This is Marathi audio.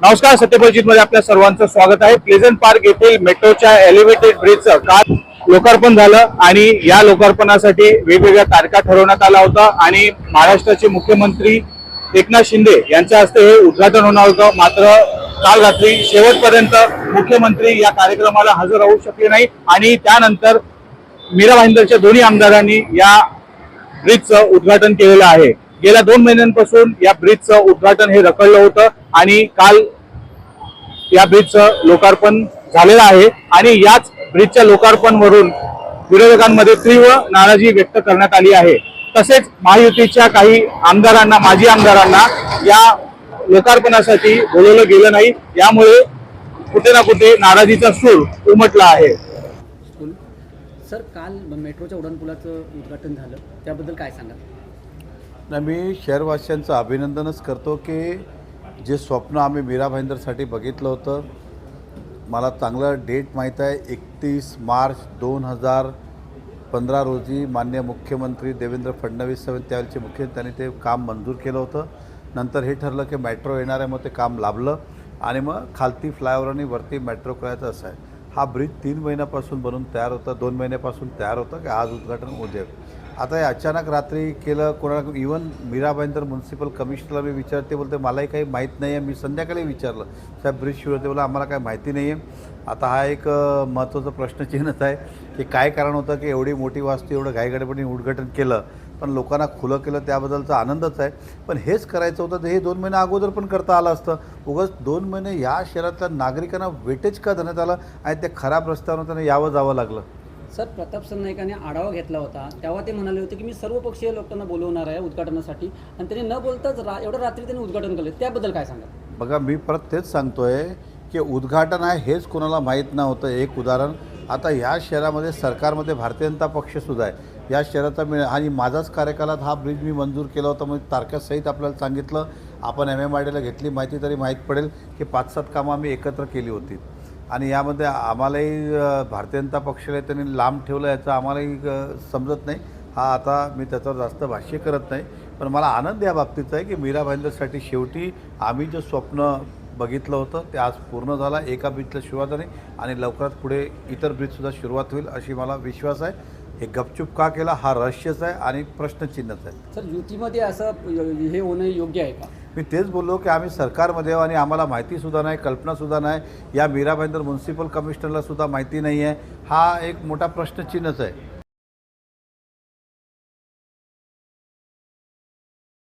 नमस्कार, सत्यपरिचित मध्ये आपल्या सर्वांचं स्वागत आहे। प्लेझंट पार्क येथील मेट्रोच्या एलिव्हेटेड ब्रिजचं काल लोकार्पण झालं आणि या लोकार्पणासाठी वेगवेगळ्या तारखा ठरवण्यात आला होता आणि महाराष्ट्राचे मुख्यमंत्री एकनाथ शिंदे यांच्या हस्ते हे उद्घाटन होणार होतं। मात्र काल रात्री शेवटपर्यंत मुख्यमंत्री या कार्यक्रमाला हजर राहू शकले नाही आणि त्यानंतर मीरा भाईंदरच्या दोन्ही आमदारांनी या ब्रिजचं उद्घाटन केलेलं आहे। गेल्या 2 महिन्यांपासून या ब्रिजचं उद्घाटन हे रखडलं होतं आणि काल या ब्रिजचं लोकार्पण झालेलं आहे आणि याच ब्रिजच्या लोकार्पणवरून विरोधकांमध्ये तीव्र नाराजी व्यक्त करण्यात आली आहे। तसेच महायुतीच्या काही आमदारांना, माजी आमदारांना या लोकार्पणासाठी बोलवलं गेलं नाही, यामुळे कुठे ना कुठे नाराजीचा सूर उमटला आहे। सर, काल मेट्रोच्या उड्डाणपुलाचं उद्घाटन झालं, त्याबद्दल काय सांगाल? नाही, मी शहरवासियांचं अभिनंदनच करतो की जे स्वप्न आम्ही मीरा भाईंदरसाठी बघितलं होतं, मला चांगलं डेट माहीत आहे, 31 मार्च 2015 रोजी माननीय मुख्यमंत्री देवेंद्र फडणवीस त्यावेळेचे मुख्यमंत्री त्यांनी ते काम मंजूर केलं होतं। नंतर हे ठरलं की मेट्रो येणार आहे, मग ते काम लाभलं आणि मग खालती फ्लायओव्हर आणि वरती मेट्रो करायचं असं आहे। हा ब्रिज 3 महिन्यापासून बनून तयार होता, 2 महिन्यापासून तयार होतं की आज उद्घाटन उद्या। आता हे अचानक रात्री केलं, कोणाला इवन मीरा भाईंदर म्युन्सिपल कमिशनरला मी विचारते, बोलते मलाही काही माहीत नाही आहे। मी संध्याकाळी विचारलं, साहेब ब्रिज सुरू होते, बोला आम्हाला काही माहिती नाही आहे। आता हा एक महत्त्वाचा प्रश्नचिन्हच आहे की काय कारण होतं की एवढी मोठी वास्तू एवढं घाईगडबडीने उद्घाटन केलं, पण लोकांना खुलं केलं त्याबद्दलचा आनंदच आहे। पण हेच करायचं होतं तर हे 2 महिने अगोदर पण करता आलं असतं। उगाच 2 महिने या शहरातल्या नागरिकांना वेटेज का देण्यात आलं आणि त्या खराब रस्त्यावर त्यांना यावं जावं लागलं। सर, प्रताप सरनाईकांनी आढावा घेतला होता, तेव्हा ते म्हणाले होते की मी सर्वपक्षीय लोकांना बोलवणार आहे उद्घाटनासाठी, आणि त्यांनी न बोलताच एवढं रात्री त्यांनी उद्घाटन केलं, त्याबद्दल काय सांगाल? बघा, मी परत तेच सांगतोय की उद्घाटन आहे हेच कोणाला माहीत नव्हतं। एक उदाहरण, आता या शहरामध्ये सरकारमध्ये भारतीय जनता पक्षसुद्धा आहे। या शहराचा आणि माझाच कार्यकालात हा ब्रिज मी मंजूर केला होता, म्हणजे तारखासहित आपल्याला सांगितलं। आपण MMIDला घेतली माहिती तरी माहीत पडेल की 5-7 कामं आम्ही एकत्र केली होती आणि यामध्ये आम्हालाही भारतीय जनता पक्षाला त्यांनी लांब ठेवलं याचं आम्हालाही समजत नाही। हा आता मी त्याच्यावर जास्त भाष्य करत नाही, पण मला आनंद या बाबतीचा आहे की मीरा भाईंदरसाठी शेवटी आम्ही जे स्वप्न बघितलं होतं ते आज पूर्ण झालं। एका ब्रिजला सुरुवात झाली आणि लवकरात पुढे इतर ब्रिजसुद्धा सुरुवात होईल अशी मला विश्वास आहे। हे गपचूप का केला हा रहस्यच आहे आणि प्रश्नचिन्हच आहे। सर, युतीमध्ये असं हे होणं योग्य आहे का? मी तेच बोललो की आम्ही सरकारमध्ये आणि आम्हाला माहितीसुद्धा नाही, कल्पनासुद्धा नाही, या मीरा भाईंदर म्युन्सिपल कमिशनरलासुद्धा माहिती नाही आहे। हा एक मोठा प्रश्नचिन्हच आहे।